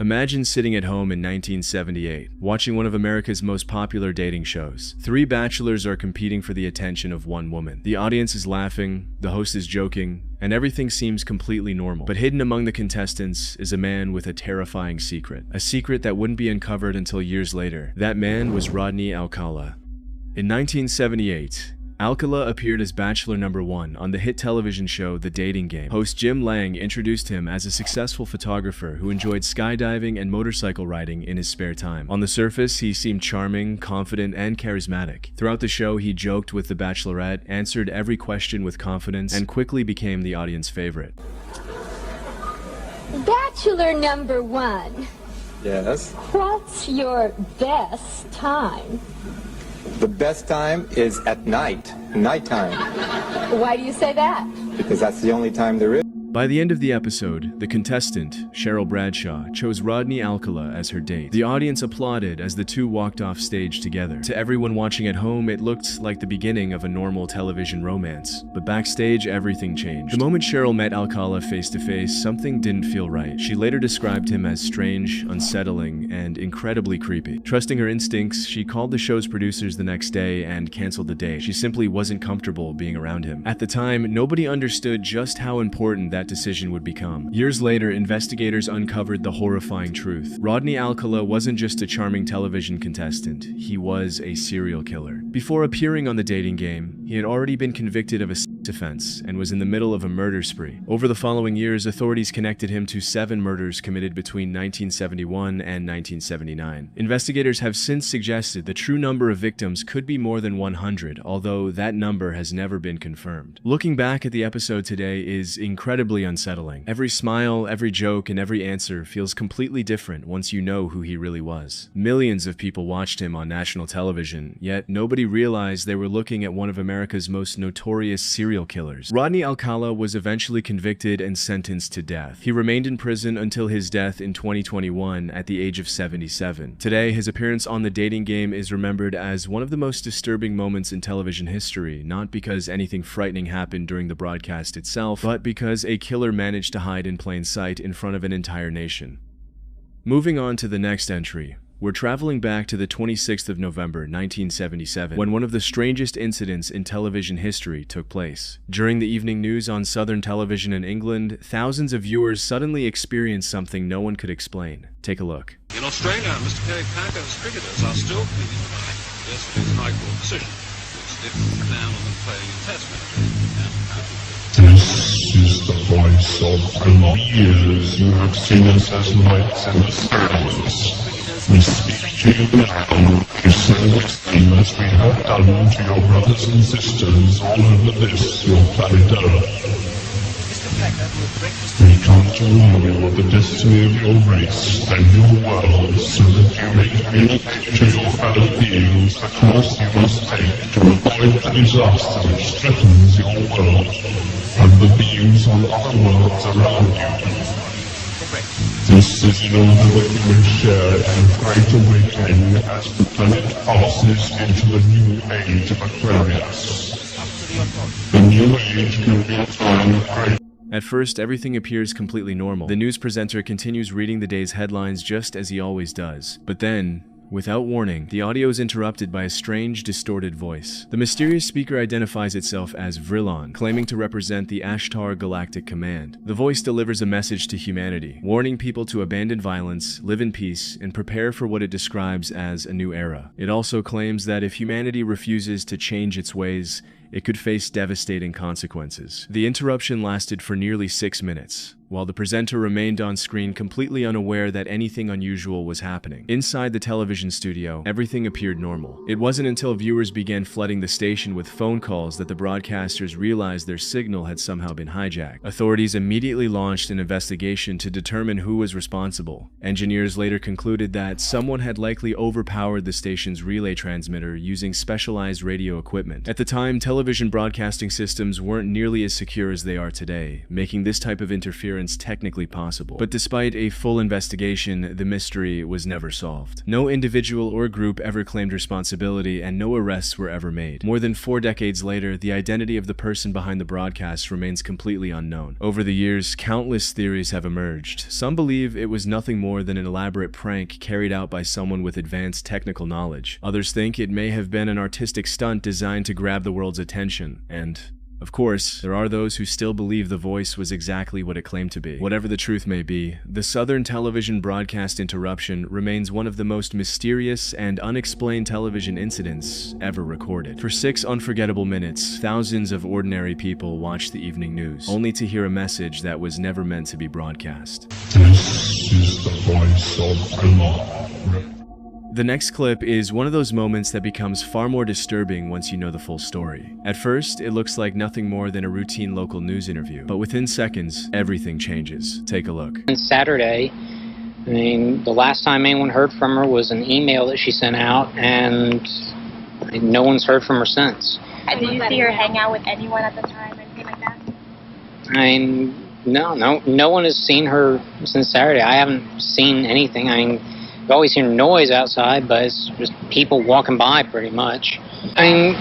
Imagine sitting at home in 1978, watching one of America's most popular dating shows. Three bachelors are competing for the attention of one woman. The audience is laughing, the host is joking, and everything seems completely normal. But hidden among the contestants is a man with a terrifying secret. A secret that wouldn't be uncovered until years later. That man was Rodney Alcala. In 1978, Alcala appeared as Bachelor Number 1 on the hit television show The Dating Game. Host Jim Lang introduced him as a successful photographer who enjoyed skydiving and motorcycle riding in his spare time. On the surface, he seemed charming, confident, and charismatic. Throughout the show, he joked with the Bachelorette, answered every question with confidence, and quickly became the audience favorite. Bachelor Number 1. Yes. What's your best time? The best time is at nighttime. Why do you say that? Because that's the only time there is. By the end of the episode, the contestant, Cheryl Bradshaw, chose Rodney Alcala as her date. The audience applauded as the two walked off stage together. To everyone watching at home, it looked like the beginning of a normal television romance. But backstage, everything changed. The moment Cheryl met Alcala face to face, something didn't feel right. She later described him as strange, unsettling, and incredibly creepy. Trusting her instincts, she called the show's producers the next day and canceled the date. She simply wasn't comfortable being around him. At the time, nobody understood just how important that decision would become. Years later, investigators uncovered the horrifying truth. Rodney Alcala wasn't just a charming television contestant, he was a serial killer. Before appearing on The Dating Game, he had already been convicted of a sex offense and was in the middle of a murder spree. Over the following years, authorities connected him to 7 murders committed between 1971 and 1979. Investigators have since suggested the true number of victims could be more than 100, although that number has never been confirmed. Looking back at the episode today is incredibly unsettling. Every smile, every joke, and every answer feels completely different once you know who he really was. Millions of people watched him on national television, yet nobody realized they were looking at one of America's most notorious serial killers. Rodney Alcala was eventually convicted and sentenced to death. He remained in prison until his death in 2021 at the age of 77. Today, his appearance on The Dating Game is remembered as one of the most disturbing moments in television history, not because anything frightening happened during the broadcast itself, but because a killer managed to hide in plain sight in front of an entire nation. Moving on to the next entry, we're traveling back to the 26th of November, 1977, when one of the strangest incidents in television history took place. During the evening news on Southern television in England, thousands of viewers suddenly experienced something no one could explain. Take a look. In Australia, Mr. Kerry Packer's cricketers are still pleading the right yesterday's High Court decision, which lifted the ban on them playing in Test matches. This is the voice of our years. You have seen us as lights in the shadows. We speak to you now. You say the same as we have done to your brothers and sisters all over this, your planet Earth. We come to warn you of the destiny of your race and your world, so that you may communicate to your fellow beings the course you must take to avoid the disaster which threatens your world and the beings on other worlds around you. This is in order that you may share in the great awakening as the planet passes into the new age of Aquarius. The new age can be a time of great. At first, everything appears completely normal. The news presenter continues reading the day's headlines just as he always does. But then, without warning, the audio is interrupted by a strange, distorted voice. The mysterious speaker identifies itself as Vrilon, claiming to represent the Ashtar Galactic Command. The voice delivers a message to humanity, warning people to abandon violence, live in peace, and prepare for what it describes as a new era. It also claims that if humanity refuses to change its ways, it could face devastating consequences. The interruption lasted for nearly 6 minutes, while the presenter remained on screen completely unaware that anything unusual was happening. Inside the television studio, everything appeared normal. It wasn't until viewers began flooding the station with phone calls that the broadcasters realized their signal had somehow been hijacked. Authorities immediately launched an investigation to determine who was responsible. Engineers later concluded that someone had likely overpowered the station's relay transmitter using specialized radio equipment. At the time, television television broadcasting systems weren't nearly as secure as they are today, making this type of interference technically possible. But despite a full investigation, the mystery was never solved. No individual or group ever claimed responsibility, and no arrests were ever made. More than 4 decades later, the identity of the person behind the broadcast remains completely unknown. Over the years, countless theories have emerged. Some believe it was nothing more than an elaborate prank carried out by someone with advanced technical knowledge. Others think it may have been an artistic stunt designed to grab the world's attention. And, of course, there are those who still believe the voice was exactly what it claimed to be. Whatever the truth may be, the Southern television broadcast interruption remains one of the most mysterious and unexplained television incidents ever recorded. For 6 unforgettable minutes, thousands of ordinary people watched the evening news, only to hear a message that was never meant to be broadcast. This is the voice of Allah. The next clip is one of those moments that becomes far more disturbing once you know the full story. At first, it looks like nothing more than a routine local news interview, but within seconds, everything changes. Take a look. On Saturday, the last time anyone heard from her was an email that she sent out, and no one's heard from her since. And did you see her hang out with anyone at the time, anything like that? No one has seen her since Saturday. I haven't seen anything. You always hear noise outside, but it's just people walking by pretty much.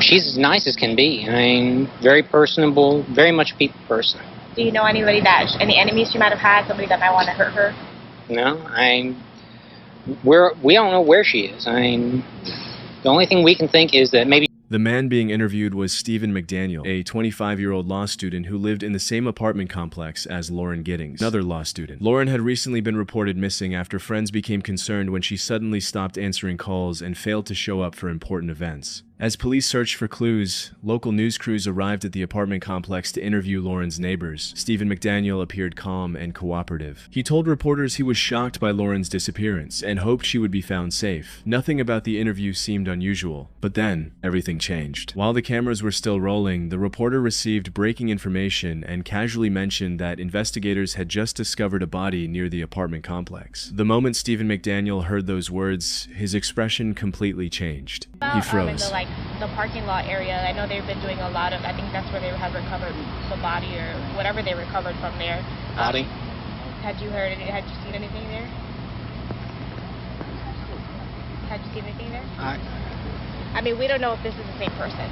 She's as nice as can be. Very personable, very much a people person. Do you know any enemies she might have had, somebody that might want to hurt her? No, we don't know where she is. The only thing we can think is that maybe. The man being interviewed was Stephen McDaniel, a 25-year-old law student who lived in the same apartment complex as Lauren Giddings, another law student. Lauren had recently been reported missing after friends became concerned when she suddenly stopped answering calls and failed to show up for important events. As police searched for clues, local news crews arrived at the apartment complex to interview Lauren's neighbors. Stephen McDaniel appeared calm and cooperative. He told reporters he was shocked by Lauren's disappearance and hoped she would be found safe. Nothing about the interview seemed unusual, but then everything changed. While the cameras were still rolling, the reporter received breaking information and casually mentioned that investigators had just discovered a body near the apartment complex. The moment Stephen McDaniel heard those words, his expression completely changed. He froze. The parking lot area, I know they've been doing a lot of, I think that's where they have recovered the body or whatever they recovered from there. Body? Had you seen anything there? Had you seen anything there? We don't know if this is the same person.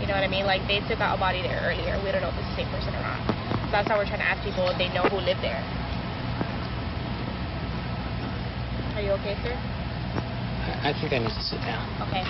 You know what I mean? Like, they took out a body there earlier. We don't know if it's the same person or not. So that's how we're trying to ask people if they know who lived there. Are you okay, sir? I think I need to sit down. Okay.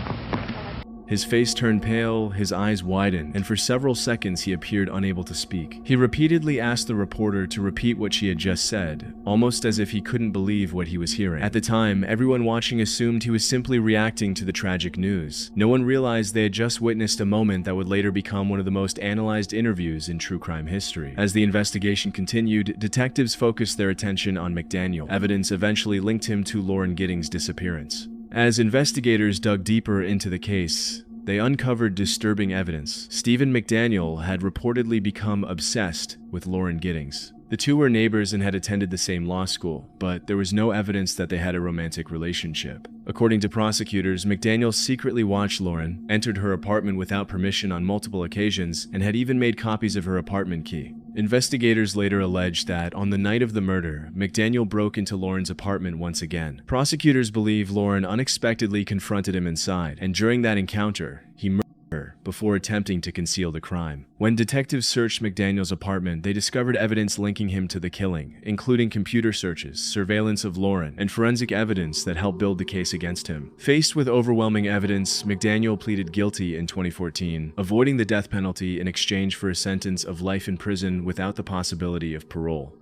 His face turned pale, his eyes widened, and for several seconds he appeared unable to speak. He repeatedly asked the reporter to repeat what she had just said, almost as if he couldn't believe what he was hearing. At the time, everyone watching assumed he was simply reacting to the tragic news. No one realized they had just witnessed a moment that would later become one of the most analyzed interviews in true crime history. As the investigation continued, detectives focused their attention on McDaniel. Evidence eventually linked him to Lauren Giddings' disappearance. As investigators dug deeper into the case, they uncovered disturbing evidence. Stephen McDaniel had reportedly become obsessed with Lauren Giddings. The two were neighbors and had attended the same law school, but there was no evidence that they had a romantic relationship. According to prosecutors, McDaniel secretly watched Lauren, entered her apartment without permission on multiple occasions, and had even made copies of her apartment key. Investigators later alleged that on the night of the murder, McDaniel broke into Lauren's apartment once again. Prosecutors believe Lauren unexpectedly confronted him inside, and during that encounter, he murdered her before attempting to conceal the crime. When detectives searched McDaniel's apartment, they discovered evidence linking him to the killing, including computer searches, surveillance of Lauren, and forensic evidence that helped build the case against him. Faced with overwhelming evidence, McDaniel pleaded guilty in 2014, avoiding the death penalty in exchange for a sentence of life in prison without the possibility of parole.